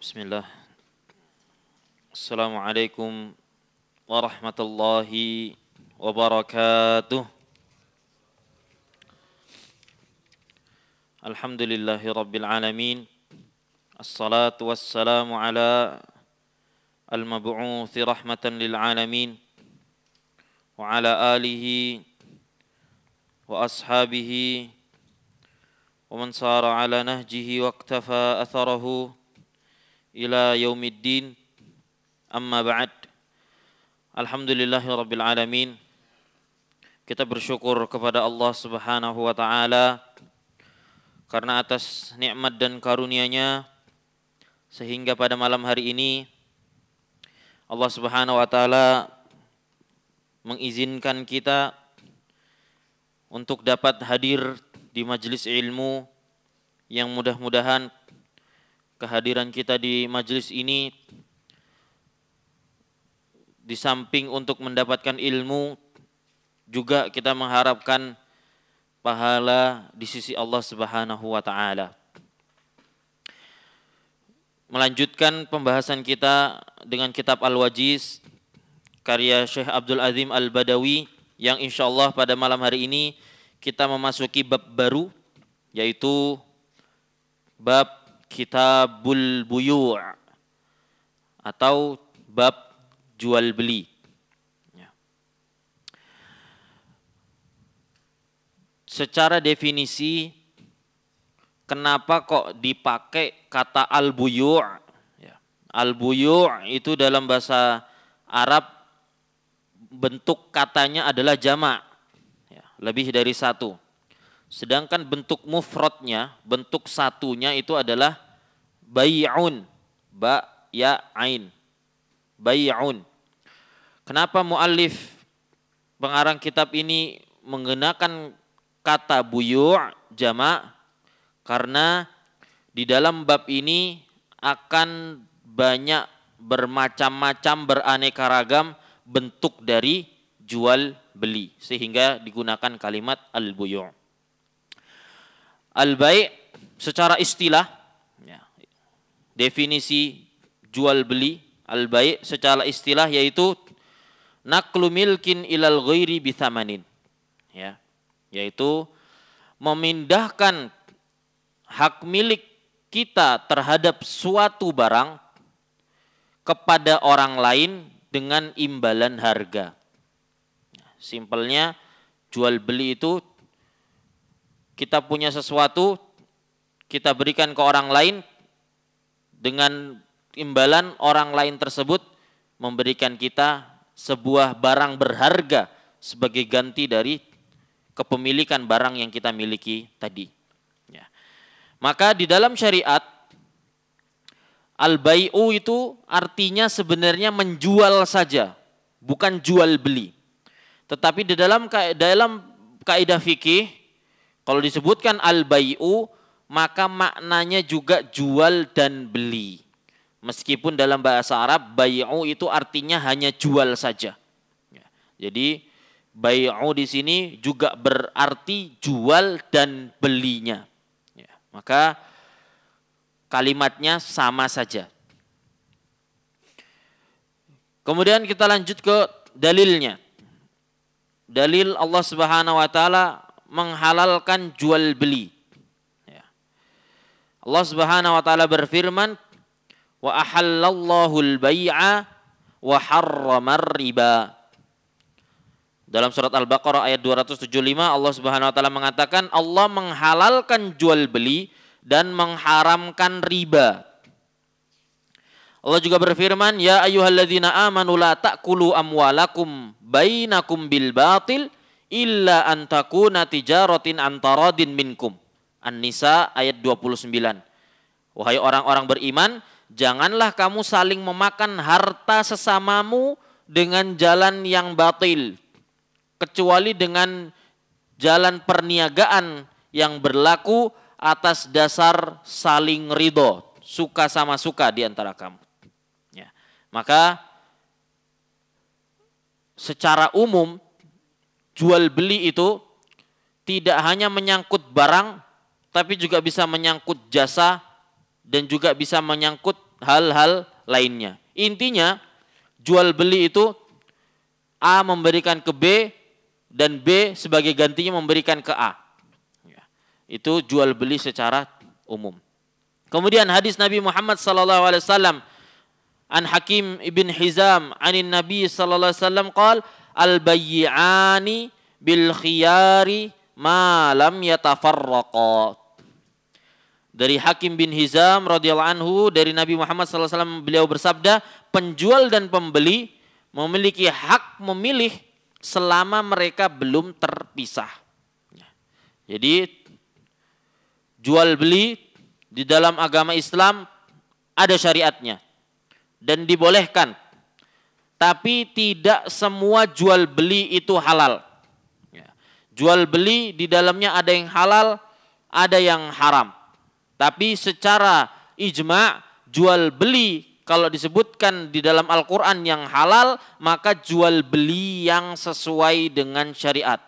Bismillah. Assalamualaikum warahmatullahi wabarakatuh. Alhamdulillahi rabbil alamin. Assalatu wassalamu ala al-mab'uthi rahmatan lil alamin wa ala alihi wa ashabihi wa man sara ala nahjihi wa iktafa atharahu ila yaumiddin. Amma ba'd. Alhamdulillahi rabbil alamin. Kita bersyukur kepada Allah Subhanahu wa taala karena atas nikmat dan karunia-Nya sehingga pada malam hari ini Allah Subhanahu wa taala mengizinkan kita untuk dapat hadir di majelis ilmu yang mudah-mudahan kehadiran kita di majelis ini di samping untuk mendapatkan ilmu juga kita mengharapkan pahala di sisi Allah Subhanahu wa taala. Melanjutkan pembahasan kita dengan kitab Al-Wajiz karya Syekh Abdul Azim Al-Badawi yang insyaallah pada malam hari ini kita memasuki bab baru yaitu bab Kitabul Buyu' atau bab jual beli. Secara definisi, kenapa kok dipakai kata al-buyu'? Al-buyu' itu dalam bahasa Arab bentuk katanya adalah jamak, lebih dari satu. Sedangkan bentuk mufradnya, bentuk satunya itu adalah bai'un, ba ya ain, bai'un. Kenapa muallif pengarang kitab ini menggunakan kata buyu' jamak? Karena di dalam bab ini akan banyak bermacam-macam beraneka ragam bentuk dari jual beli sehingga digunakan kalimat al-buyu'. Al-bai' secara istilah, definisi jual beli al-bai' secara istilah yaitu naqlu milkin ilal ghairi bithamanin, yaitu memindahkan hak milik kita terhadap suatu barang kepada orang lain dengan imbalan harga. Simpelnya jual beli itu kita punya sesuatu, kita berikan ke orang lain, dengan imbalan orang lain tersebut memberikan kita sebuah barang berharga sebagai ganti dari kepemilikan barang yang kita miliki tadi. Maka di dalam syariat, al-bai'u itu artinya sebenarnya menjual saja, bukan jual beli. Tetapi di dalam kaidah fikih, kalau disebutkan al-bai'u, maka maknanya juga jual dan beli. Meskipun dalam bahasa Arab, bai'u itu artinya hanya jual saja. Jadi, bai'u di sini juga berarti jual dan belinya. Maka kalimatnya sama saja. Kemudian kita lanjut ke dalilnya. Dalil Allah Subhanahu wa taala menghalalkan jual beli. Allah Subhanahu wa taala berfirman, "Wa ahallallahu al-bai'a wa harramar riba." Dalam surat Al-Baqarah ayat 275 Allah Subhanahu wa taala mengatakan Allah menghalalkan jual beli dan mengharamkan riba. Allah juga berfirman, "Ya ayyuhalladzina amanu la ta'kulu amwalakum bainakum bil batil illa an takuna tijaratin an taradin minkum." An-Nisa ayat 29. Wahai orang-orang beriman, janganlah kamu saling memakan harta sesamamu dengan jalan yang batil, kecuali dengan jalan perniagaan yang berlaku atas dasar saling ridho, suka sama suka di antara kamu. Maka secara umum jual beli itu tidak hanya menyangkut barang, tapi juga bisa menyangkut jasa dan juga bisa menyangkut hal-hal lainnya. Intinya jual beli itu A memberikan ke B dan B sebagai gantinya memberikan ke A. Itu jual beli secara umum. Kemudian hadis Nabi Muhammad SAW an Hakim ibn Hizam anin Nabi SAW qala al-bayyi'ani bil khiyari ma lam yatafarraqa. Dari Hakim bin Hizam radhiyallahu anhu dari Nabi Muhammad SAW, beliau bersabda, penjual dan pembeli memiliki hak memilih selama mereka belum terpisah. Jadi jual beli di dalam agama Islam ada syariatnya dan dibolehkan. Tapi tidak semua jual beli itu halal. Jual beli di dalamnya ada yang halal, ada yang haram. Tapi secara ijma' jual beli kalau disebutkan di dalam Al-Quran yang halal, maka jual beli yang sesuai dengan syariat.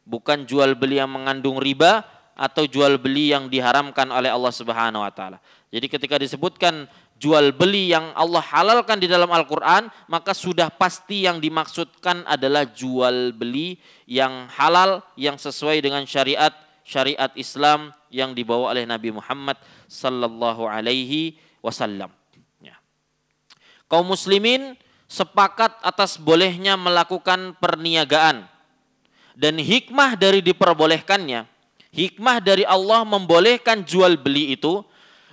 Bukan jual beli yang mengandung riba atau jual beli yang diharamkan oleh Allah Subhanahu wa taala. Jadi ketika disebutkan jual beli yang Allah halalkan di dalam Al-Quran, maka sudah pasti yang dimaksudkan adalah jual beli yang halal, yang sesuai dengan syariat Islam yang dibawa oleh Nabi Muhammad sallallahu alaihi wasallam. Kaum muslimin sepakat atas bolehnya melakukan perniagaan. Dan hikmah dari diperbolehkannya, hikmah dari Allah membolehkan jual beli itu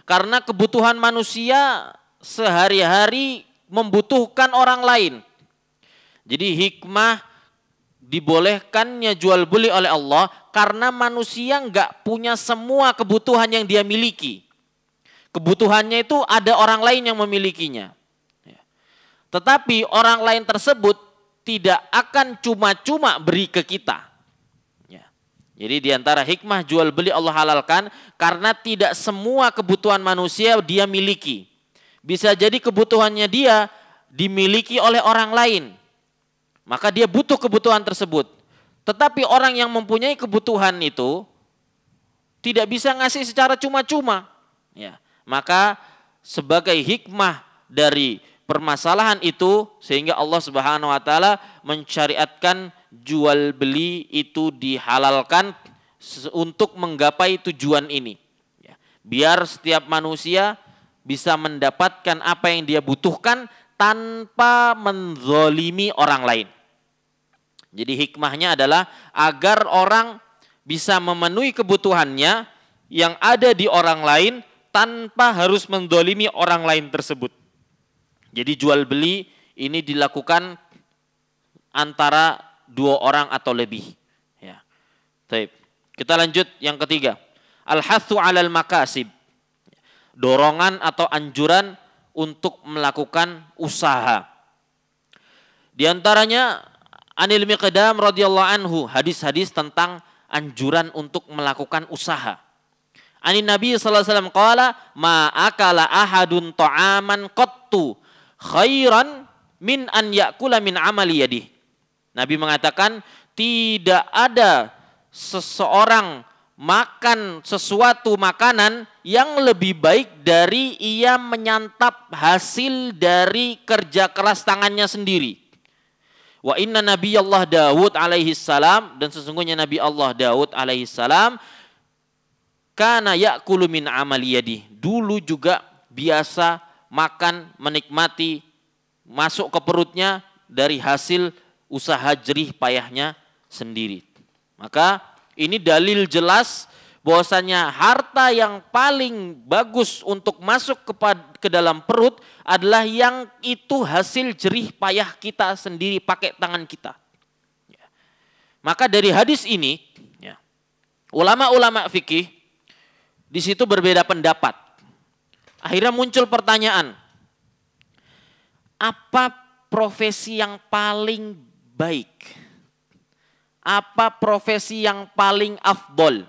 karena kebutuhan manusia sehari-hari membutuhkan orang lain. Jadi hikmah dibolehkannya jual beli oleh Allah karena manusia nggak punya semua kebutuhan yang dia miliki. Kebutuhannya itu ada orang lain yang memilikinya. Tetapi orang lain tersebut tidak akan cuma-cuma beri ke kita. Jadi diantara hikmah jual beli Allah halalkan karena tidak semua kebutuhan manusia dia miliki. Bisa jadi kebutuhannya dia dimiliki oleh orang lain. Maka dia butuh kebutuhan tersebut. Tetapi orang yang mempunyai kebutuhan itu tidak bisa ngasih secara cuma-cuma. Maka sebagai hikmah dari permasalahan itu sehingga Allah Subhanahu wa taala mensyariatkan jual beli itu dihalalkan untuk menggapai tujuan ini. Biar setiap manusia bisa mendapatkan apa yang dia butuhkan tanpa menzalimi orang lain. Jadi hikmahnya adalah agar orang bisa memenuhi kebutuhannya yang ada di orang lain tanpa harus menzalimi orang lain tersebut. Jadi jual beli ini dilakukan antara dua orang atau lebih. Baik. Kita lanjut yang ketiga. Al-hathu 'alal makasib. Dorongan atau anjuran untuk melakukan usaha. Di antaranya Anil Miqdam radhiyallahu anhu, hadis-hadis tentang anjuran untuk melakukan usaha. Anin Nabi sallallahu alaihi wasallam qala ma akala ahadun ta'aman qattu khairan min an ya'kula min amali yadih. Nabi mengatakan tidak ada seseorang makan sesuatu makanan yang lebih baik dari ia menyantap hasil dari kerja keras tangannya sendiri. Wa inna Nabi Allah Daud alaihi salam, dan sesungguhnya Nabi Allah Daud alaihi salam kana ya'kulu min amali yadih. Dulu juga biasa makan, menikmati, masuk ke perutnya dari hasil usaha jerih payahnya sendiri. Maka ini dalil jelas bahwasanya harta yang paling bagus untuk masuk ke dalam perut adalah yang itu hasil jerih payah kita sendiri pakai tangan kita. Maka dari hadis ini, ulama-ulama fikih di situ berbeda pendapat. Akhirnya muncul pertanyaan, apa profesi yang paling baik? Apa profesi yang paling afdol?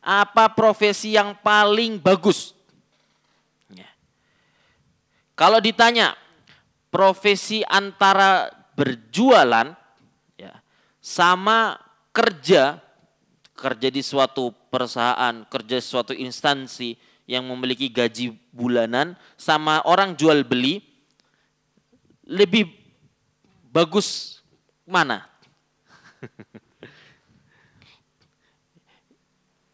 Apa profesi yang paling bagus? Kalau ditanya profesi antara berjualan sama kerja di suatu perusahaan, kerja di suatu instansi, yang memiliki gaji bulanan sama orang jual beli, lebih bagus mana?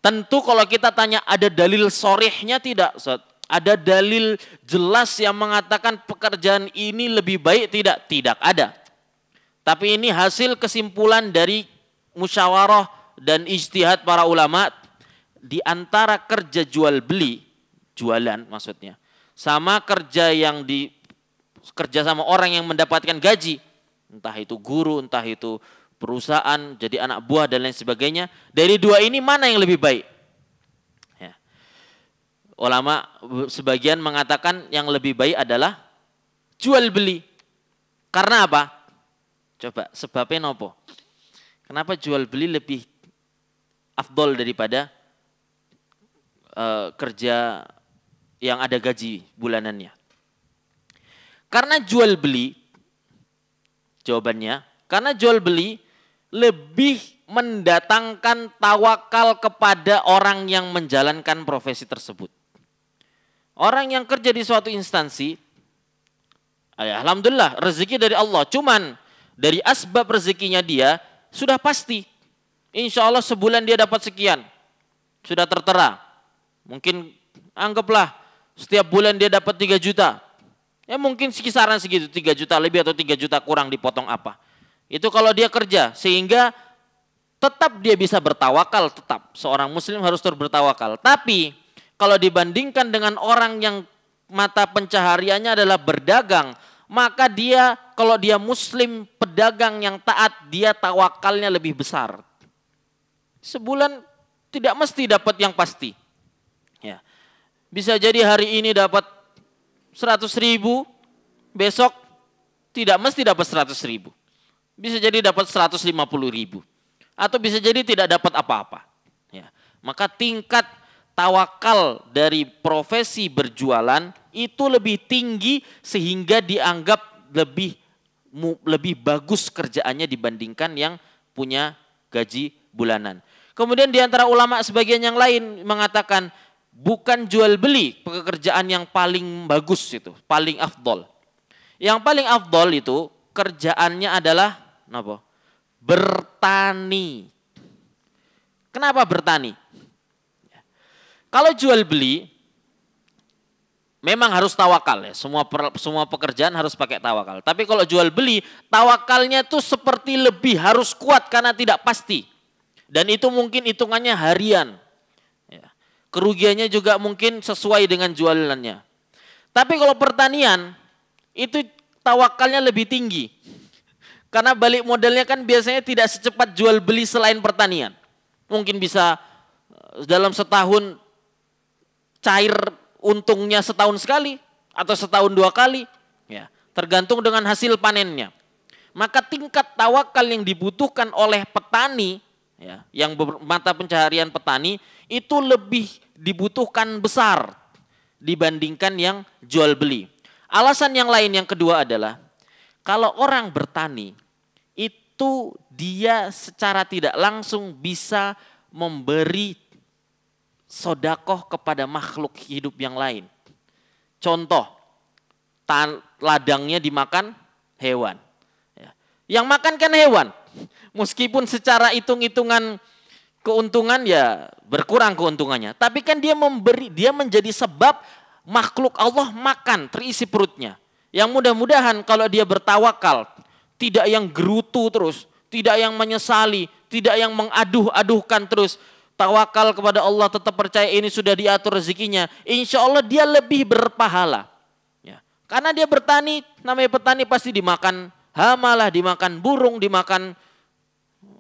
Tentu kalau kita tanya ada dalil sorihnya tidak, Ustaz? Ada dalil jelas yang mengatakan pekerjaan ini lebih baik tidak? Tidak ada. Tapi ini hasil kesimpulan dari musyawarah dan ijtihad para ulama di antara kerja jual beli, jualan maksudnya, sama kerja yang kerja sama orang yang mendapatkan gaji, entah itu guru, entah itu perusahaan, jadi anak buah dan lain sebagainya. Dari dua ini mana yang lebih baik? Ya. Ulama sebagian mengatakan yang lebih baik adalah jual beli. Karena apa? Coba sebabnya nopo? Kenapa jual beli lebih afdol daripada kerja yang ada gaji bulanannya? Karena jual beli, jawabannya, karena jual beli lebih mendatangkan tawakal kepada orang yang menjalankan profesi tersebut. Orang yang kerja di suatu instansi, alhamdulillah rezeki dari Allah, cuman dari asbab rezekinya dia sudah pasti. Insya Allah sebulan dia dapat sekian, sudah tertera. Mungkin anggaplah setiap bulan dia dapat 3 juta. Ya mungkin kisaran segitu, 3 juta lebih atau 3 juta kurang dipotong apa. Itu kalau dia kerja, sehingga tetap dia bisa bertawakal, tetap. Seorang muslim harus terus bertawakal. Tapi kalau dibandingkan dengan orang yang mata pencahariannya adalah berdagang, maka dia kalau dia muslim pedagang yang taat, dia tawakalnya lebih besar. Sebulan tidak mesti dapat yang pasti. Ya. Bisa jadi hari ini dapat 100.000, besok tidak mesti dapat 100.000. Bisa jadi dapat 150.000. Atau bisa jadi tidak dapat apa-apa. Ya. Maka tingkat tawakal dari profesi berjualan itu lebih tinggi sehingga dianggap lebih bagus kerjaannya dibandingkan yang punya gaji bulanan. Kemudian di antara ulama sebagian yang lain mengatakan bukan jual beli pekerjaan yang paling bagus itu, paling afdol. Yang paling afdol itu kerjaannya adalah apa? Bertani. Kenapa bertani? Kalau jual beli memang harus tawakal ya. Semua pekerjaan harus pakai tawakal. Tapi kalau jual beli, tawakalnya tuh seperti lebih harus kuat karena tidak pasti. Dan itu mungkin hitungannya harian. Ya. Kerugiannya juga mungkin sesuai dengan jualannya. Tapi kalau pertanian, itu tawakalnya lebih tinggi. Karena balik modalnya kan biasanya tidak secepat jual beli selain pertanian. Mungkin bisa dalam setahun cair untungnya setahun sekali atau setahun 2 kali. Ya, tergantung dengan hasil panennya. Maka tingkat tawakal yang dibutuhkan oleh petani, ya, yang mata pencaharian petani itu lebih dibutuhkan besar dibandingkan yang jual beli. Alasan yang lain yang kedua adalah kalau orang bertani itu dia secara tidak langsung bisa memberi sodakoh kepada makhluk hidup yang lain. Contoh, ladangnya dimakan hewan. Yang makan kan hewan. Meskipun secara hitung-hitungan keuntungan ya berkurang keuntungannya. Tapi kan dia menjadi sebab makhluk Allah makan, terisi perutnya. Yang mudah-mudahan kalau dia bertawakal, tidak yang gerutu terus, tidak yang menyesali, tidak yang mengaduh-aduhkan terus. Tawakal kepada Allah, tetap percaya ini sudah diatur rezekinya. Insya Allah dia lebih berpahala. Ya. Karena dia bertani, namanya petani pasti dimakan hama lah, dimakan burung, dimakan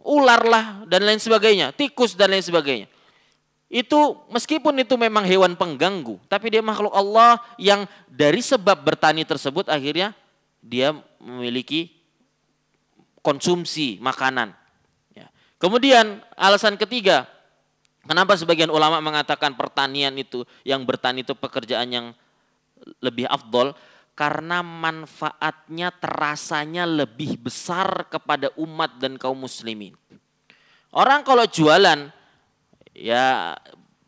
ular lah, dan lain sebagainya. Tikus dan lain sebagainya. Itu meskipun itu memang hewan pengganggu, tapi dia makhluk Allah yang dari sebab bertani tersebut akhirnya dia memiliki konsumsi makanan. Ya. Kemudian alasan ketiga, kenapa sebagian ulama mengatakan pertanian itu, yang bertani itu pekerjaan yang lebih afdol? Karena manfaatnya terasanya lebih besar kepada umat dan kaum muslimin. Orang kalau jualan, ya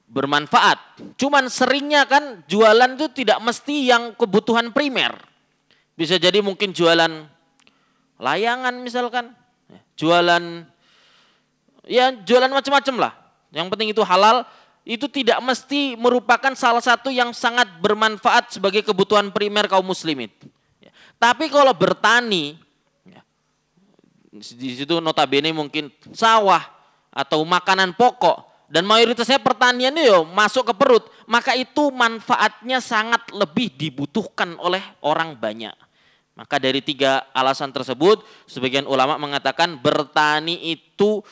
bermanfaat. Cuman seringnya kan jualan itu tidak mesti yang kebutuhan primer. Bisa jadi mungkin jualan layangan misalkan, jualan macam-macam lah. Yang penting itu halal, itu tidak mesti merupakan salah satu yang sangat bermanfaat sebagai kebutuhan primer kaum muslimin. Tapi kalau bertani, di situ notabene mungkin sawah atau makanan pokok, dan mayoritasnya pertanian itu masuk ke perut, maka itu manfaatnya sangat lebih dibutuhkan oleh orang banyak. Maka dari 3 alasan tersebut, sebagian ulama mengatakan bertani itu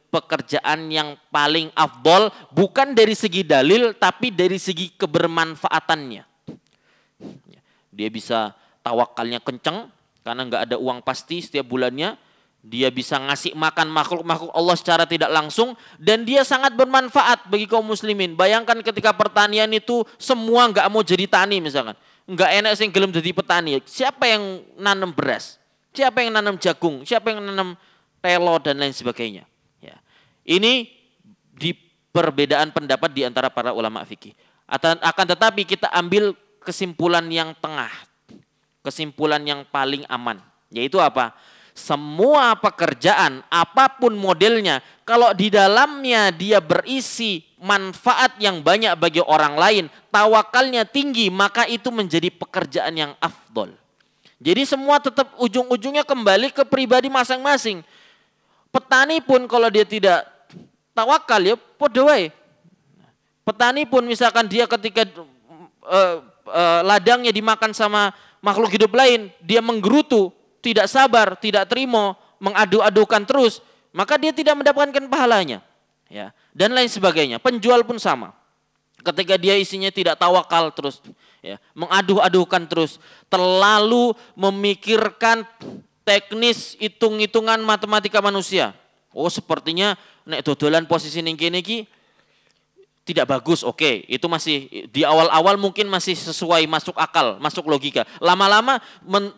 pekerjaan yang paling afdol, bukan dari segi dalil, tapi dari segi kebermanfaatannya. Dia bisa tawakalnya kenceng, karena nggak ada uang pasti setiap bulannya. Dia bisa ngasih makan makhluk-makhluk Allah secara tidak langsung, dan dia sangat bermanfaat bagi kaum muslimin. Bayangkan ketika pertanian itu semua nggak mau jadi tani misalkan, nggak enak sih gelem jadi petani. Siapa yang nanam beras? Siapa yang nanam jagung? Siapa yang nanam telo dan lain sebagainya? Ya. Ini di perbedaan pendapat di antara para ulama fikih. Akan tetapi kita ambil kesimpulan yang tengah, kesimpulan yang paling aman, yaitu apa? Semua pekerjaan, apapun modelnya, kalau di dalamnya dia berisi manfaat yang banyak bagi orang lain, tawakalnya tinggi, maka itu menjadi pekerjaan yang afdol. Jadi semua tetap ujung-ujungnya kembali ke pribadi masing-masing. Petani pun kalau dia tidak tawakal ya podo wae. Petani pun misalkan dia ketika ladangnya dimakan sama makhluk hidup lain, dia menggerutu, tidak sabar, tidak terima, mengadu-adukan terus, maka dia tidak mendapatkan pahalanya. Ya, dan lain sebagainya. Penjual pun sama. Ketika dia isinya tidak tawakal terus, ya, mengadu-adukan terus, terlalu memikirkan teknis hitung-hitungan matematika manusia. Oh, sepertinya nek dodolan posisi ning kene iki tidak bagus, oke. Itu masih di awal-awal mungkin masih sesuai, masuk akal, masuk logika. Lama-lama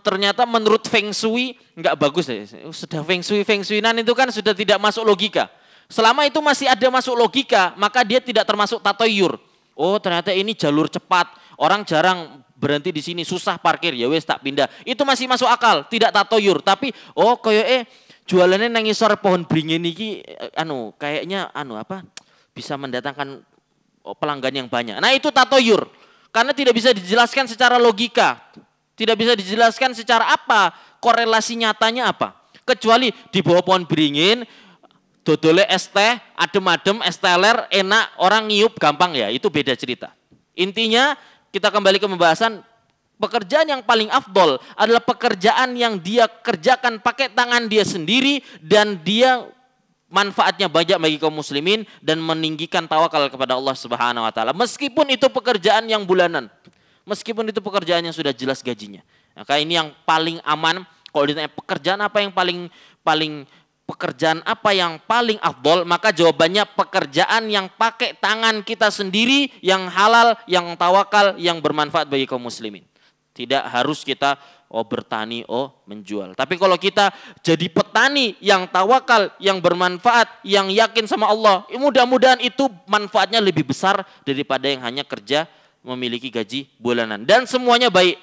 ternyata menurut Feng Shui nggak bagus. Sudah Feng Shui-nan itu kan sudah tidak masuk logika. Selama itu masih ada masuk logika, maka dia tidak termasuk tatoyur. Oh, ternyata ini jalur cepat. Orang jarang berhenti di sini, susah parkir, ya wes tak pindah. Itu masih masuk akal, tidak tatoyur. Tapi oh koyo jualannya nang ngisor pohon beringin iki kayaknya bisa mendatangkan pelanggan yang banyak. Nah itu tatoyur. Karena tidak bisa dijelaskan secara logika. Tidak bisa dijelaskan secara apa, korelasi nyatanya apa. Kecuali di bawah pohon beringin, dodole es teh, adem-adem, es teler, enak, orang ngiup gampang ya. Itu beda cerita. Intinya kita kembali ke pembahasan, pekerjaan yang paling afdol adalah pekerjaan yang dia kerjakan pakai tangan dia sendiri dan dia manfaatnya banyak bagi kaum muslimin dan meninggikan tawakal kepada Allah Subhanahu wa taala. Meskipun itu pekerjaan yang bulanan, meskipun itu pekerjaan yang sudah jelas gajinya. Maka ini yang paling aman. Kalau ditanya pekerjaan apa yang paling afdol, maka jawabannya pekerjaan yang pakai tangan kita sendiri, yang halal, yang tawakal, yang bermanfaat bagi kaum muslimin. Tidak harus kita bertani, menjual. Tapi kalau kita jadi petani yang tawakal, yang bermanfaat, yang yakin sama Allah, mudah-mudahan itu manfaatnya lebih besar daripada yang hanya kerja memiliki gaji bulanan. Dan semuanya baik,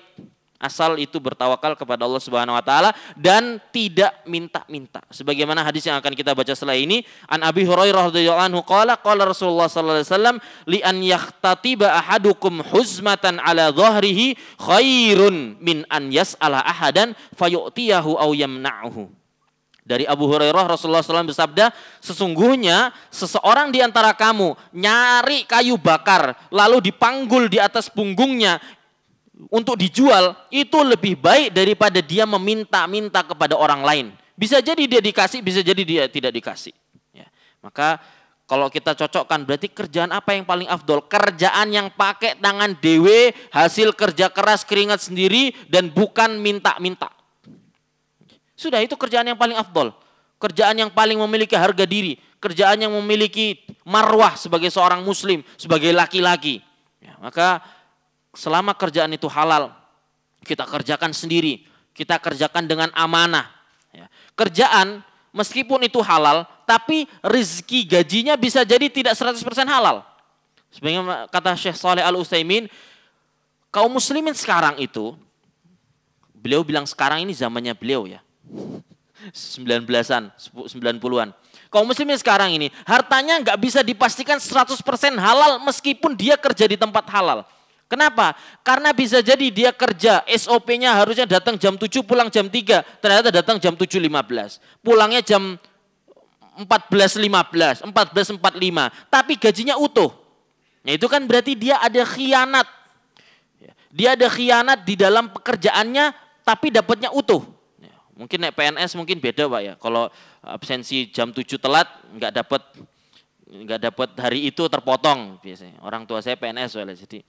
asal itu bertawakal kepada Allah Subhanahu wa taala dan tidak minta-minta. Sebagaimana hadis yang akan kita baca setelah ini, an Abi Hurairah radhiyallahu anhu qala Rasulullah sallallahu alaihi wasallam li an yahtatiba ahadukum huzmatan ala dhahrihi khairun min an yas'ala ahadan fayu'tiyahu aw yamna'uhu. Dari Abu Hurairah Rasulullah SAW bersabda, sesungguhnya seseorang di antara kamu nyari kayu bakar lalu dipanggul di atas punggungnya untuk dijual, itu lebih baik daripada dia meminta-minta kepada orang lain. Bisa jadi dia dikasih, bisa jadi dia tidak dikasih. Ya. Maka kalau kita cocokkan, berarti kerjaan apa yang paling afdol? Kerjaan yang pakai tangan dewe, hasil kerja keras keringat sendiri dan bukan minta-minta. Sudah, itu kerjaan yang paling afdol. Kerjaan yang paling memiliki harga diri. Kerjaan yang memiliki marwah sebagai seorang muslim, sebagai laki-laki. Ya, maka selama kerjaan itu halal, kita kerjakan sendiri, kita kerjakan dengan amanah. Ya. Kerjaan meskipun itu halal, tapi rezeki gajinya bisa jadi tidak 100% halal. Sebenarnya kata Syekh Shalih Al-Utsaimin, kaum muslimin sekarang itu, beliau bilang sekarang ini zamannya beliau ya. 19-an, 90-an. Kaum muslimin sekarang ini, hartanya nggak bisa dipastikan 100% halal meskipun dia kerja di tempat halal. Kenapa? Karena bisa jadi dia kerja, SOP-nya harusnya datang jam 7, pulang jam 3. Ternyata datang jam 7.15. Pulangnya jam 14.15, 14.45. Tapi gajinya utuh. Nah itu kan berarti dia ada khianat. Dia ada khianat di dalam pekerjaannya, tapi dapatnya utuh. Mungkin naik PNS mungkin beda Pak ya. Kalau absensi jam 7 telat, nggak dapat hari itu terpotong biasanya. Orang tua saya PNS soalnya jadi.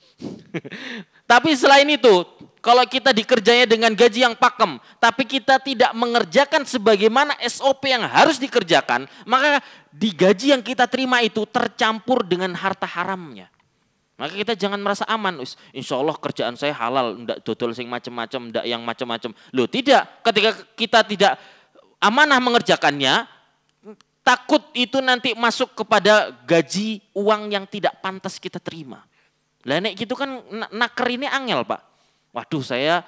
Tapi selain itu, kalau kita dikerjanya dengan gaji yang pakem, tapi kita tidak mengerjakan sebagaimana SOP yang harus dikerjakan, maka di gaji yang kita terima itu tercampur dengan harta haramnya. Maka kita jangan merasa aman. Insya Allah kerjaan saya halal, ndak dodol sing macam-macam, ndak yang macam-macam. Loh tidak, ketika kita tidak amanah mengerjakannya, takut itu nanti masuk kepada gaji uang yang tidak pantas kita terima. Lah nek gitu kan naker ini angel Pak. Waduh saya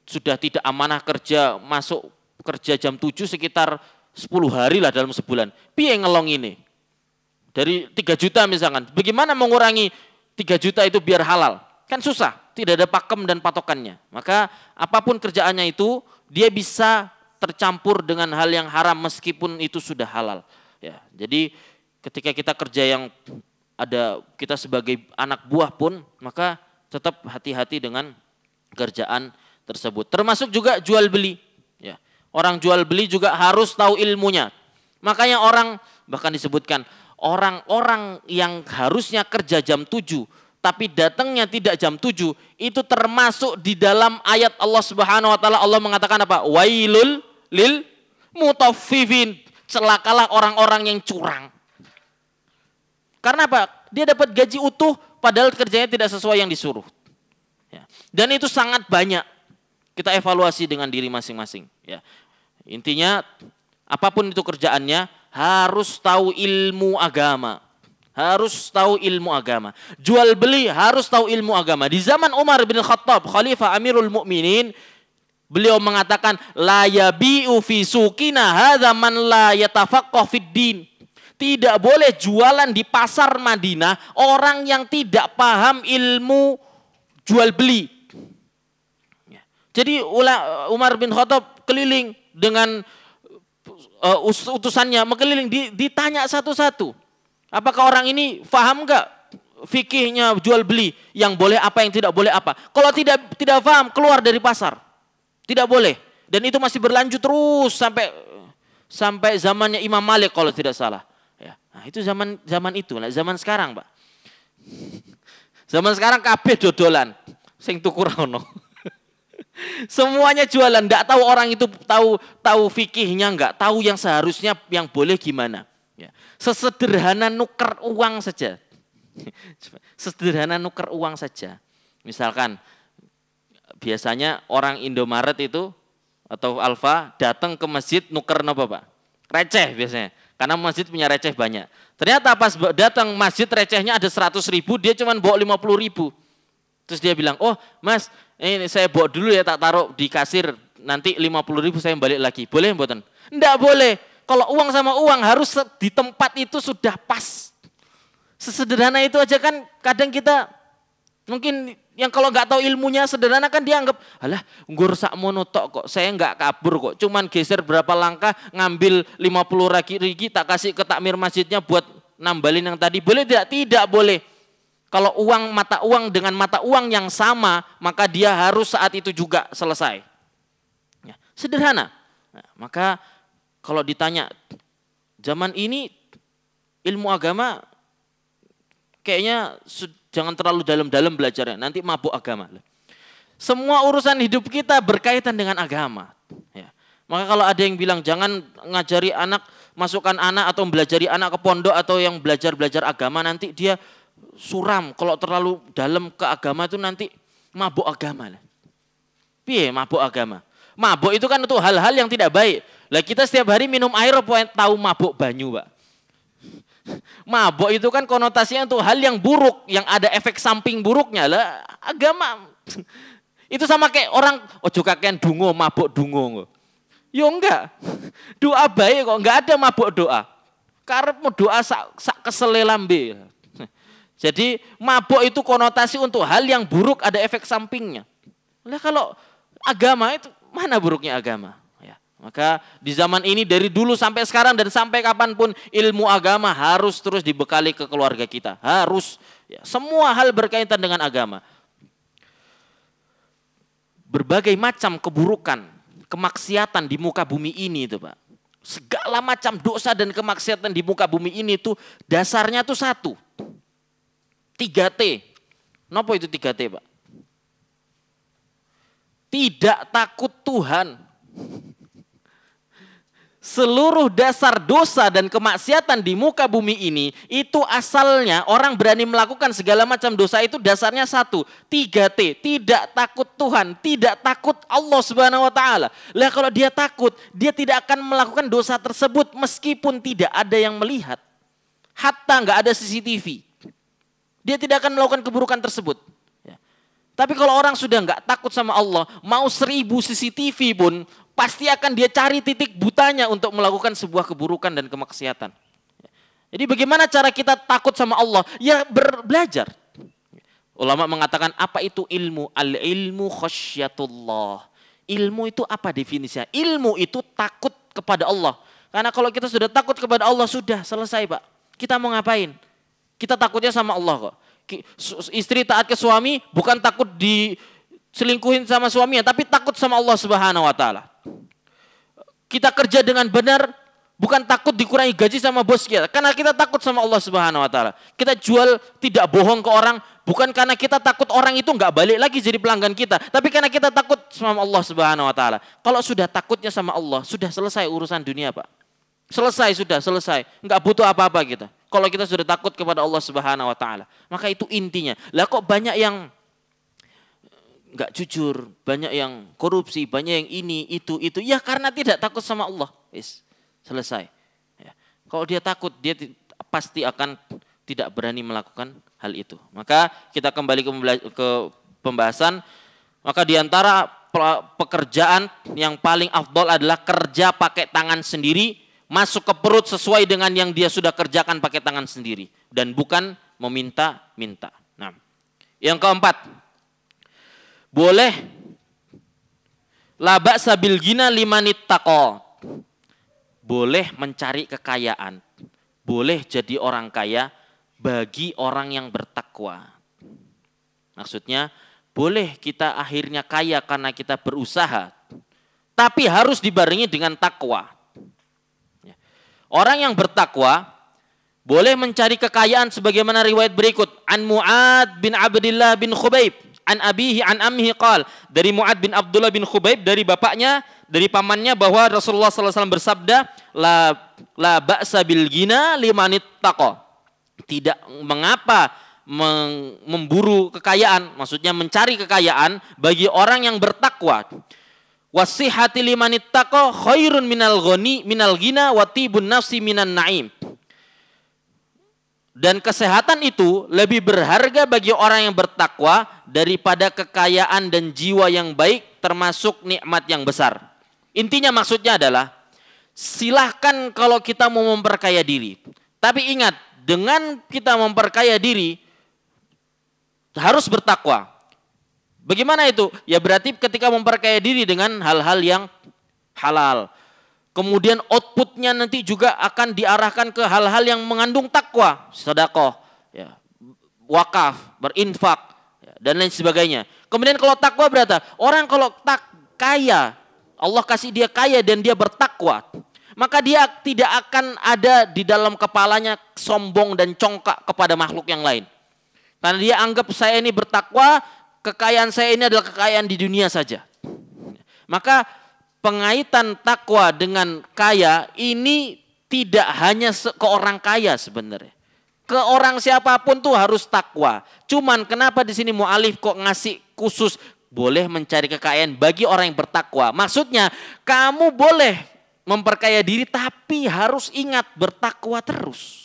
sudah tidak amanah kerja, masuk kerja jam 7 sekitar 10 hari lah dalam sebulan. Piye ngelong ini? Dari 3 juta misalkan, bagaimana mengurangi 3 juta itu biar halal? Kan susah, tidak ada pakem dan patokannya. Maka apapun kerjaannya itu, dia bisa tercampur dengan hal yang haram meskipun itu sudah halal. Ya, jadi ketika kita kerja yang ada kita sebagai anak buah pun, maka tetap hati-hati dengan kerjaan tersebut. Termasuk juga jual beli. Ya, orang jual beli juga harus tahu ilmunya. Makanya orang bahkan disebutkan orang-orang yang harusnya kerja jam 7 tapi datangnya tidak jam 7 itu termasuk di dalam ayat Allah Subhanahu wa taala. Allah mengatakan apa? Wailul lil mutaffifin, celakalah orang-orang yang curang. Karena apa? Dia dapat gaji utuh padahal kerjanya tidak sesuai yang disuruh. Ya. Dan itu sangat banyak. Kita evaluasi dengan diri masing-masing. Ya. Intinya apapun itu kerjaannya harus tahu ilmu agama. Harus tahu ilmu agama. Jual beli harus tahu ilmu agama. Di zaman Umar bin Khattab, Khalifah Amirul Mukminin, beliau mengatakan la yabi'u fi suqina hadza man la yatafaqqah fid din. Tidak boleh jualan di pasar Madinah orang yang tidak paham ilmu jual beli. Jadi Umar bin Khattab keliling dengan utusannya, mengkeliling ditanya satu-satu. Apakah orang ini paham enggak fikihnya jual beli, yang boleh apa, yang tidak boleh apa? Kalau tidak paham, keluar dari pasar. Tidak boleh. Dan itu masih berlanjut terus sampai zamannya Imam Malik kalau tidak salah. Ya. Nah, itu zaman itu, zaman sekarang, Pak. Zaman sekarang kabeh dodolan, sing tuku ra ono. Semuanya jualan, enggak tahu orang itu tahu fikihnya, enggak tahu yang seharusnya yang boleh gimana. Ya. Sesederhana nuker uang saja. Sesederhana nuker uang saja. Misalkan biasanya orang Indomaret itu atau Alfa datang ke masjid nuker apa Pak? Receh biasanya. Karena masjid punya receh banyak. Ternyata pas datang masjid recehnya ada 100.000, dia cuma bawa 50.000. Terus dia bilang, oh mas ini saya bawa dulu ya, tak taruh di kasir, nanti 50.000 saya balik lagi. Boleh mboten? Enggak boleh. Kalau uang sama uang harus di tempat itu sudah pas. Sesederhana itu aja kan kadang kita mungkin yang kalau nggak tahu ilmunya sederhana kan dia anggap, alah nggur sak mono tok kok, saya nggak kabur kok, cuman geser berapa langkah ngambil 50 rigi tak kasih ke takmir masjidnya buat nambalin yang tadi. Boleh tidak? Tidak boleh. Kalau uang mata uang dengan mata uang yang sama, maka dia harus saat itu juga selesai. Ya, sederhana. Nah, maka kalau ditanya, zaman ini ilmu agama kayaknya jangan terlalu dalam-dalam belajarnya, nanti mabuk agama. Semua urusan hidup kita berkaitan dengan agama. Ya. Maka kalau ada yang bilang jangan ngajari anak, masukkan anak atau belajari anak ke pondok atau yang belajar agama nanti dia suram. Kalau terlalu dalam ke agama itu nanti mabuk agama. Piye mabuk agama? Mabuk itu kan untuk hal-hal yang tidak baik. Lah kita setiap hari minum air apa tahu mabuk banyu, Pak. Mabuk itu kan konotasinya untuk hal yang buruk, yang ada efek samping buruknya. Lah agama itu sama kayak orang ojo kakean dungo, mabuk dungo. Yo enggak. Doa baik kok, enggak ada mabuk doa. Karepmu doa sak kesele lambe. Jadi mabuk itu konotasi untuk hal yang buruk, ada efek sampingnya. Lah kalau agama itu mana buruknya agama? Ya, maka di zaman ini dari dulu sampai sekarang dan sampai kapanpun ilmu agama harus terus dibekali ke keluarga kita. Harus. Ya, semua hal berkaitan dengan agama. Berbagai macam keburukan, kemaksiatan di muka bumi ini itu Pak. Segala macam dosa dan kemaksiatan di muka bumi ini tuh dasarnya tuh satu. 3T. Kenapa itu 3T Pak? Tidak takut Tuhan. Seluruh dasar dosa dan kemaksiatan di muka bumi ini, itu asalnya orang berani melakukan segala macam dosa itu dasarnya satu. 3T, tidak takut Tuhan, tidak takut Allah Subhanahu wa Ta'ala. Lah kalau dia takut, dia tidak akan melakukan dosa tersebut meskipun tidak ada yang melihat. Hatta nggak ada CCTV. Dia tidak akan melakukan keburukan tersebut. Tapi kalau orang sudah nggak takut sama Allah, mau 1000 CCTV pun, pasti akan dia cari titik butanya untuk melakukan sebuah keburukan dan kemaksiatan. Jadi bagaimana cara kita takut sama Allah? Ya belajar. Ulama mengatakan apa itu ilmu? Al-ilmu khasyatullah. Ilmu itu apa definisinya? Ilmu itu takut kepada Allah. Karena kalau kita sudah takut kepada Allah, sudah selesai Pak. Kita mau ngapain? Kita takutnya sama Allah kok. Istri taat ke suami bukan takut diselingkuhin sama suaminya, tapi takut sama Allah Subhanahu wa Ta'ala. Kita kerja dengan benar bukan takut dikurangi gaji sama bos kita, karena kita takut sama Allah Subhanahu wa Ta'ala. Kita jual tidak bohong ke orang bukan karena kita takut orang itu nggak balik lagi jadi pelanggan kita, tapi karena kita takut sama Allah Subhanahu wa Ta'ala. Kalau sudah takutnya sama Allah, sudah selesai urusan dunia Pak. Sudah selesai, nggak butuh apa-apa kita. Kalau kita sudah takut kepada Allah Subhanahu wa Ta'ala, maka itu intinya. Lah kok banyak yang nggak jujur, banyak yang korupsi, banyak yang ini, itu. Ya karena tidak takut sama Allah. Selesai. Ya. Kalau dia takut, dia pasti akan tidak berani melakukan hal itu. Maka kita kembali ke pembahasan. Maka diantara pekerjaan yang paling afdol adalah kerja pakai tangan sendiri, masuk ke perut sesuai dengan yang dia sudah kerjakan pakai tangan sendiri. Dan bukan meminta-minta. Nah, yang keempat. Boleh la ba'sa bil ghina limanit taqa. Boleh mencari kekayaan. Boleh jadi orang kaya bagi orang yang bertakwa. Maksudnya, boleh kita akhirnya kaya karena kita berusaha. Tapi harus dibarengi dengan takwa. Orang yang bertakwa boleh mencari kekayaan sebagaimana riwayat berikut. An Mu'ad bin Abdullah bin Khubayb. An abihi an amhi qal. Dari Mu'ad bin Abdullah bin Khubayb, dari bapaknya, dari pamannya, bahwa Rasulullah SAW bersabda, La ba'sa bil ghina limanit taqa. Tidak mengapa memburu kekayaan, maksudnya mencari kekayaan bagi orang yang bertakwa. Wasihati limanit taqa khairun minal ghina wa tibun nafsi minan naim. Dan kesehatan itu lebih berharga bagi orang yang bertakwa daripada kekayaan dan jiwa yang baik, termasuk nikmat yang besar. Intinya maksudnya adalah, silahkan kalau kita mau memperkaya diri. Tapi ingat, dengan kita memperkaya diri harus bertakwa. Bagaimana itu? Ya berarti ketika memperkaya diri dengan hal-hal yang halal. Kemudian outputnya nanti juga akan diarahkan ke hal-hal yang mengandung takwa. Sedekah, ya, wakaf, berinfak, ya, dan lain sebagainya. Kemudian kalau takwa berarti orang kalau kaya, Allah kasih dia kaya dan dia bertakwa, maka dia tidak akan ada di dalam kepalanya sombong dan congkak kepada makhluk yang lain. Karena dia anggap saya ini bertakwa, kekayaan saya ini adalah kekayaan di dunia saja. Maka pengaitan takwa dengan kaya ini tidak hanya ke orang kaya sebenarnya. Ke orang siapapun tuh harus takwa. Cuman kenapa di sini mu'alif kok ngasih khusus boleh mencari kekayaan bagi orang yang bertakwa. Maksudnya kamu boleh memperkaya diri tapi harus ingat bertakwa terus.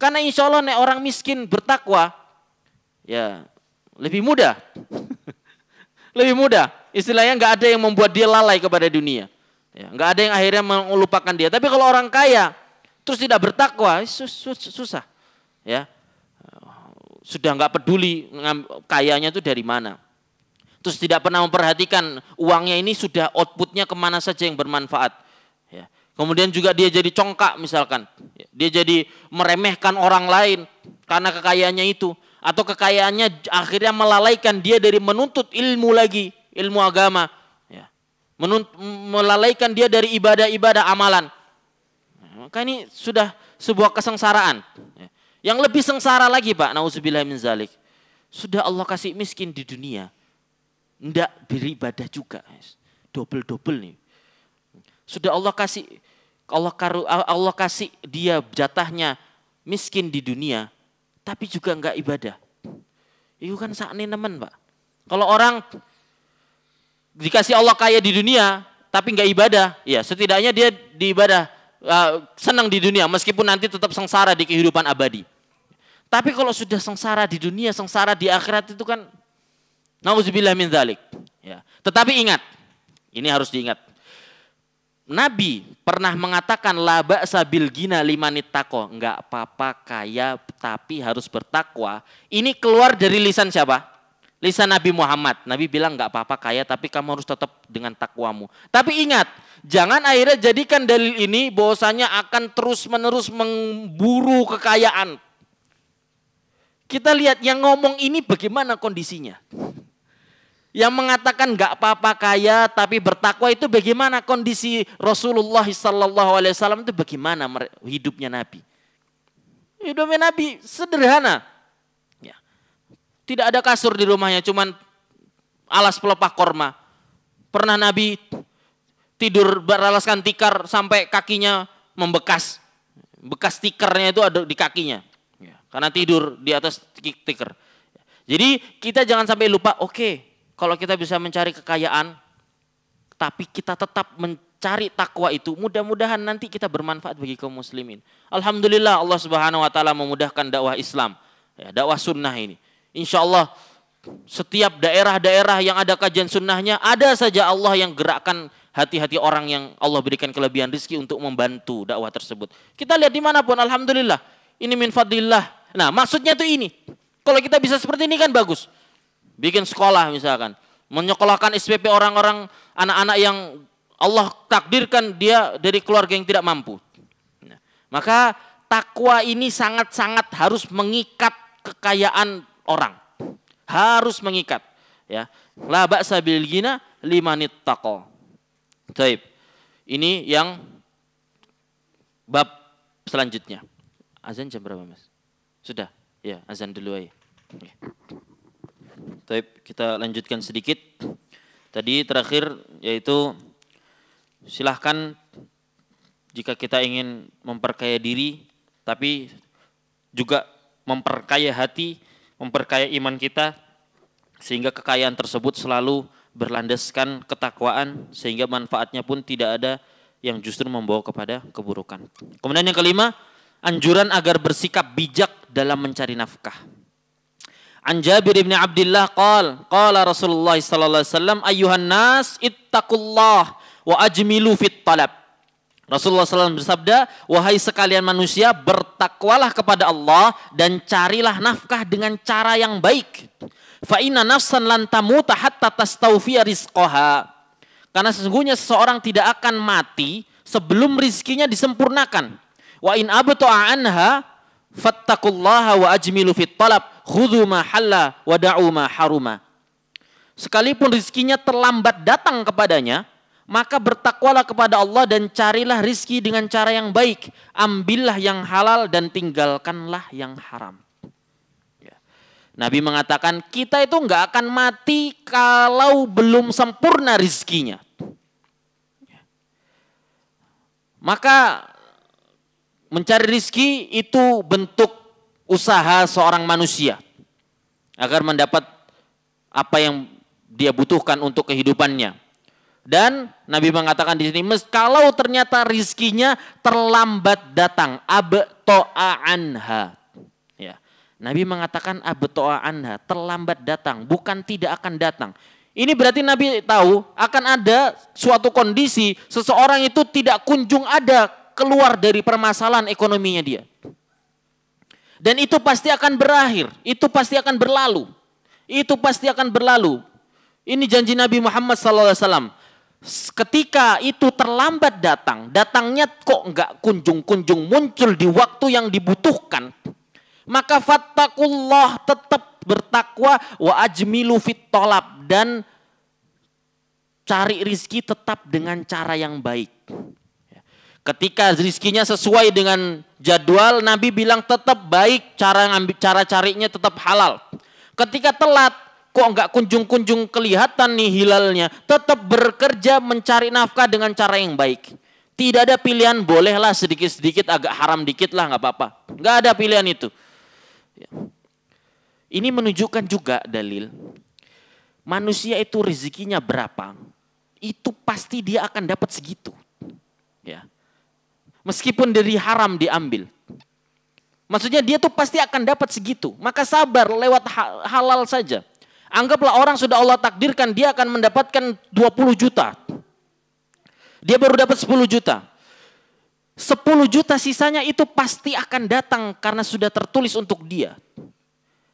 Karena insya Allah nek orang miskin bertakwa, ya lebih mudah. Lebih mudah. Istilahnya nggak ada yang membuat dia lalai kepada dunia. Ya, nggak ada yang akhirnya melupakan dia. Tapi kalau orang kaya terus tidak bertakwa, susah. Ya, sudah nggak peduli kayanya itu dari mana. Terus tidak pernah memperhatikan uangnya ini sudah outputnya kemana saja yang bermanfaat. Ya. Kemudian juga dia jadi congkak misalkan. Dia jadi meremehkan orang lain karena kekayaannya itu. Atau kekayaannya akhirnya melalaikan dia dari menuntut ilmu lagi, ilmu agama. Ya. Melalaikan dia dari ibadah-ibadah amalan. Maka ini sudah sebuah kesengsaraan. Ya. Yang lebih sengsara lagi Pak, nauzubillah min zalik. Sudah Allah kasih miskin di dunia. Ndak beribadah juga. Double-double nih. Sudah Allah kasih dia jatahnya miskin di dunia, tapi juga enggak ibadah. Itu kan sakne nemen Pak. Kalau orang dikasih Allah kaya di dunia, tapi enggak ibadah, ya setidaknya dia di ibadah, senang di dunia, meskipun nanti tetap sengsara di kehidupan abadi. Tapi kalau sudah sengsara di dunia, sengsara di akhirat itu kan nauzubillah min dzalik. Ya. Tetapi ingat, ini harus diingat. Nabi pernah mengatakan la ba'sa bil ghina limanit taqwa, enggak apa-apa kaya tapi harus bertakwa. Ini keluar dari lisan siapa? Lisan Nabi Muhammad. Nabi bilang enggak apa-apa kaya tapi kamu harus tetap dengan takwamu. Tapi ingat, jangan akhirnya jadikan dalil ini bahwasanya akan terus-menerus memburu kekayaan. Kita lihat yang ngomong ini bagaimana kondisinya. Yang mengatakan nggak apa-apa kaya tapi bertakwa itu bagaimana kondisi Rasulullah SAW itu bagaimana hidupnya Nabi? Hidupnya Nabi sederhana. Ya. Tidak ada kasur di rumahnya, cuman alas pelepah korma. Pernah Nabi tidur beralaskan tikar sampai kakinya membekas. Bekas tikernya itu ada di kakinya. Ya. Karena tidur di atas tikar. Jadi kita jangan sampai lupa, oke. Kalau kita bisa mencari kekayaan, tapi kita tetap mencari takwa itu, mudah-mudahan nanti kita bermanfaat bagi kaum muslimin. Alhamdulillah Allah Subhanahu wa taala memudahkan dakwah Islam, ya, dakwah sunnah ini. Insya Allah setiap daerah-daerah yang ada kajian sunnahnya, ada saja Allah yang gerakkan hati-hati orang yang Allah berikan kelebihan rezeki untuk membantu dakwah tersebut. Kita lihat dimanapun, alhamdulillah, ini min fadlillah. Nah maksudnya tuh ini, kalau kita bisa seperti ini kan bagus. Bikin sekolah misalkan, menyekolahkan SPP orang-orang, anak-anak yang Allah takdirkan dia dari keluarga yang tidak mampu. Nah, maka takwa ini sangat-sangat harus mengikat kekayaan orang. Harus mengikat. Ya. La ba'sa bil ghina limanit taqa. Baik. Ini yang bab selanjutnya. Azan jam berapa Mas? Sudah? Ya, azan dulu aja. Ya. Baik, kita lanjutkan sedikit. Tadi terakhir yaitu silahkan jika kita ingin memperkaya diri, tapi juga memperkaya hati, memperkaya iman kita, sehingga kekayaan tersebut selalu berlandaskan ketakwaan, sehingga manfaatnya pun tidak ada yang justru membawa kepada keburukan. Kemudian yang kelima, anjuran agar bersikap bijak dalam mencari nafkah. An Jabir bin Abdullah qala Rasulullah sallallahu alaihi wasallam ayyuhan nas ittaqullah wa ajmilu fit talab. Rasulullah SAW bersabda, wahai sekalian manusia, bertakwalah kepada Allah dan carilah nafkah dengan cara yang baik. Fa inna nafsan lan tamuta hatta tastawfiya rizqaha. Karena sesungguhnya seseorang tidak akan mati sebelum rizkinya disempurnakan. Wa in abta'a anha fattaqullaha wa ajmilu fit talab. Khudhu ma halla wa da'u ma haruma. Sekalipun rizkinya terlambat datang kepadanya, maka bertakwalah kepada Allah dan carilah rizki dengan cara yang baik. Ambillah yang halal dan tinggalkanlah yang haram. Ya. Nabi mengatakan kita itu nggak akan mati kalau belum sempurna rizkinya. Ya. Maka mencari rizki itu bentuk usaha seorang manusia agar mendapat apa yang dia butuhkan untuk kehidupannya. Dan Nabi mengatakan di sini, kalau ternyata rizkinya terlambat datang, abto'a anha. Ya. Nabi mengatakan abto'a anha, terlambat datang, bukan tidak akan datang. Ini berarti Nabi tahu akan ada suatu kondisi seseorang itu tidak kunjung ada keluar dari permasalahan ekonominya dia. Dan itu pasti akan berakhir, itu pasti akan berlalu. Itu pasti akan berlalu. Ini janji Nabi Muhammad SAW. Ketika itu terlambat datang, datangnya kok enggak kunjung-kunjung muncul di waktu yang dibutuhkan. Maka fattakullah, tetap bertakwa, wa ajmilu fit tolab, dan cari rizki tetap dengan cara yang baik. Ketika rizkinya sesuai dengan jadwal, Nabi bilang tetap baik, cara carinya tetap halal. Ketika telat, kok enggak kunjung-kunjung kelihatan nih hilalnya, tetap bekerja mencari nafkah dengan cara yang baik. Tidak ada pilihan, bolehlah sedikit-sedikit agak haram dikit lah, nggak apa-apa. Nggak ada pilihan itu. Ini menunjukkan juga dalil manusia itu rezekinya berapa, itu pasti dia akan dapat segitu. Ya. Meskipun dari haram diambil. Maksudnya dia tuh pasti akan dapat segitu. Maka sabar lewat halal saja. Anggaplah orang sudah Allah takdirkan dia akan mendapatkan 20 juta. Dia baru dapat 10 juta. 10 juta sisanya itu pasti akan datang karena sudah tertulis untuk dia.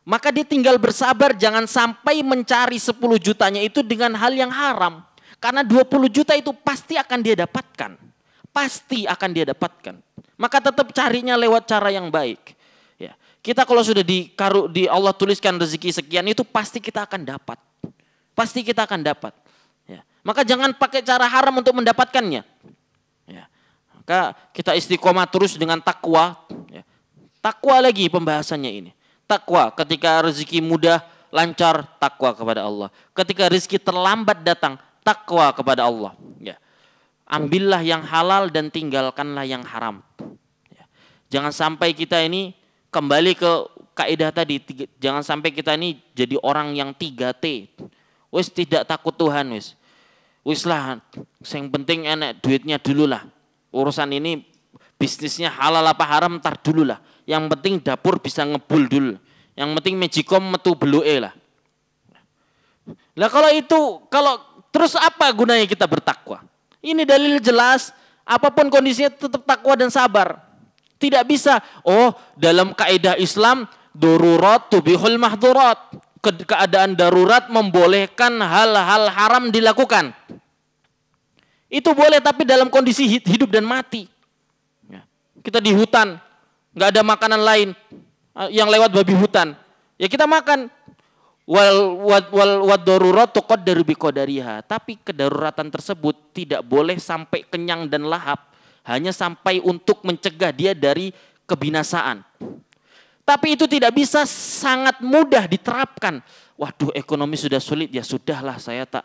Maka dia tinggal bersabar, jangan sampai mencari 10 jutanya itu dengan hal yang haram. Karena 20 juta itu pasti akan dia dapatkan. Pasti akan dia dapatkan. Maka tetap carinya lewat cara yang baik. Ya. Kita kalau sudah di Allah tuliskan rezeki sekian itu pasti kita akan dapat. Pasti kita akan dapat. Ya. Maka jangan pakai cara haram untuk mendapatkannya. Ya. Maka kita istiqomah terus dengan takwa. Ya. Takwa lagi pembahasannya ini. Takwa ketika rezeki mudah, lancar, takwa kepada Allah. Ketika rezeki terlambat datang, takwa kepada Allah. Ya. Ambillah yang halal dan tinggalkanlah yang haram. Ya. Jangan sampai kita ini kembali ke kaidah tadi. Jangan sampai kita ini jadi orang yang 3T. Wis tidak takut Tuhan wis. Wis lah, yang penting enak duitnya dulu lah. Urusan ini bisnisnya halal apa haram ntar dulu lah. Yang penting dapur bisa ngebul dulu. Yang penting mejikom metu beluke lah. Lah kalau terus apa gunanya kita bertakwa? Ini dalil jelas, apapun kondisinya tetap takwa dan sabar. Tidak bisa, dalam kaidah Islam darurat tubihul mahdurat. Keadaan darurat membolehkan hal-hal haram dilakukan. Itu boleh tapi dalam kondisi hidup dan mati. Kita di hutan, nggak ada makanan lain, yang lewat babi hutan. Ya kita makan. Wal darurat tuqaddaru biqadariha. Tapi kedaruratan tersebut tidak boleh sampai kenyang dan lahap, hanya sampai untuk mencegah dia dari kebinasaan. Tapi itu tidak bisa sangat mudah diterapkan. Waduh, ekonomi sudah sulit, ya sudahlah saya tak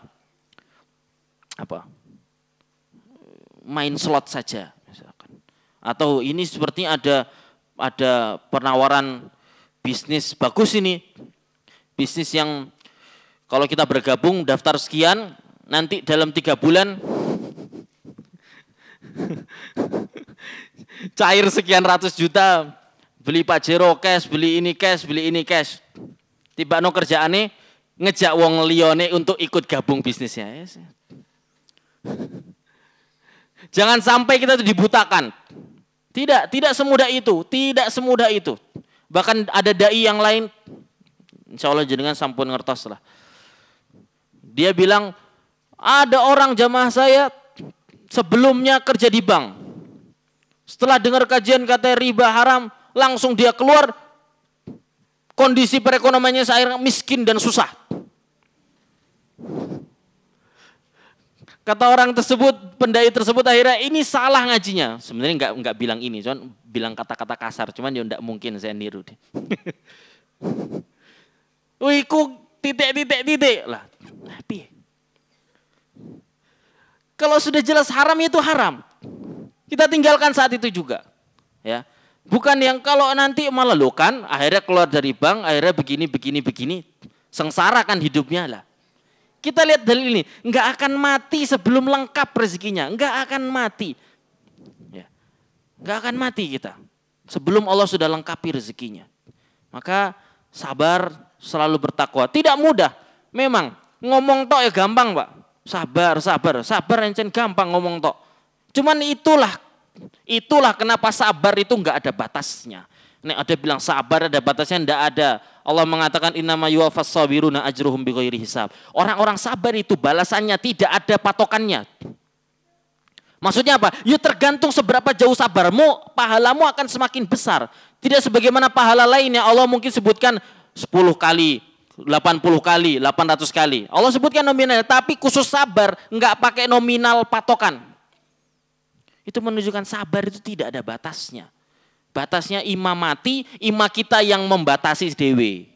main slot saja misalkan. Atau ini seperti ada penawaran bisnis bagus ini. Bisnis yang kalau kita bergabung daftar sekian, nanti dalam 3 bulan cair sekian ratus juta, beli Pajero cash, beli ini cash. Tiba-tiba kerjaane ngejak wong liyane untuk ikut gabung bisnisnya. Jangan sampai kita itu dibutakan. Tidak semudah itu. Bahkan ada dai yang lain, insya Allah jenengan sampun ngertos lah. Dia bilang, ada orang jamaah saya sebelumnya kerja di bank. Setelah dengar kajian katanya riba haram, langsung dia keluar, kondisi perekonomiannya saya miskin dan susah. Kata orang tersebut, pendai tersebut akhirnya ini salah ngajinya. Sebenarnya enggak bilang ini, cuman bilang kata-kata kasar, cuman ya enggak mungkin saya niru deh. Wiku titik lah. Tapi kalau sudah jelas haram itu haram. Kita tinggalkan saat itu juga. Ya. Bukan yang kalau nanti malah lo kan akhirnya keluar dari bank, akhirnya begini. Sengsara kan hidupnya lah. Kita lihat dalil ini, nggak akan mati sebelum lengkap rezekinya, nggak akan mati. Ya. Nggak akan mati kita sebelum Allah sudah lengkapi rezekinya. Maka sabar, selalu bertakwa. Tidak mudah, memang ngomong tok ya gampang Pak. Sabar encen gampang ngomong tok. Cuman itulah kenapa sabar itu nggak ada batasnya. Nek ada bilang sabar ada batasnya, ndak ada. Allah mengatakan innama yuwaffas sabiruna ajruhum bighairi hisab. Orang-orang sabar itu balasannya tidak ada patokannya. Maksudnya apa? Ya tergantung seberapa jauh sabarmu, pahalamu akan semakin besar. Tidak sebagaimana pahala lainnya Allah mungkin sebutkan 10 kali, 80 kali, 800 kali. Allah sebutkan nominal, tapi khusus sabar enggak pakai nominal patokan. Itu menunjukkan sabar itu tidak ada batasnya. Batasnya ima mati, ima kita yang membatasi dewe.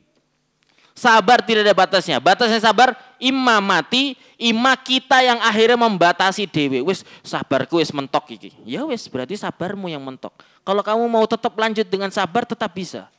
Sabar tidak ada batasnya. Batasnya sabar, ima mati, ima kita yang akhirnya membatasi dewe. Wis sabarku wis mentok iki. Ya wis berarti sabarmu yang mentok. Kalau kamu mau tetap lanjut dengan sabar tetap bisa.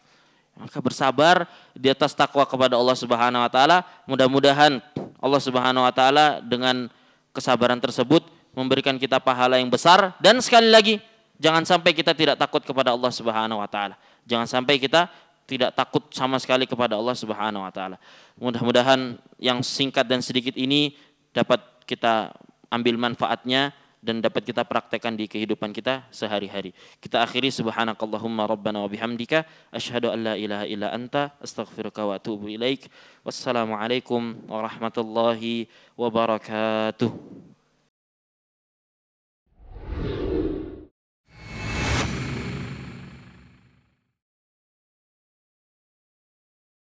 Maka bersabar di atas takwa kepada Allah Subhanahu wa taala. Mudah-mudahan Allah Subhanahu wa taala dengan kesabaran tersebut memberikan kita pahala yang besar, dan sekali lagi jangan sampai kita tidak takut kepada Allah Subhanahu wa taala. Jangan sampai kita tidak takut sama sekali kepada Allah Subhanahu wa taala. Mudah-mudahan yang singkat dan sedikit ini dapat kita ambil manfaatnya dan dapat kita praktekkan di kehidupan kita sehari-hari. Kita akhiri subhanakallahumma rabbana wa bihamdika asyhadu an la ilaha illa anta astaghfiruka wa atubu ilaik. Wassalamualaikum warahmatullahi wabarakatuh.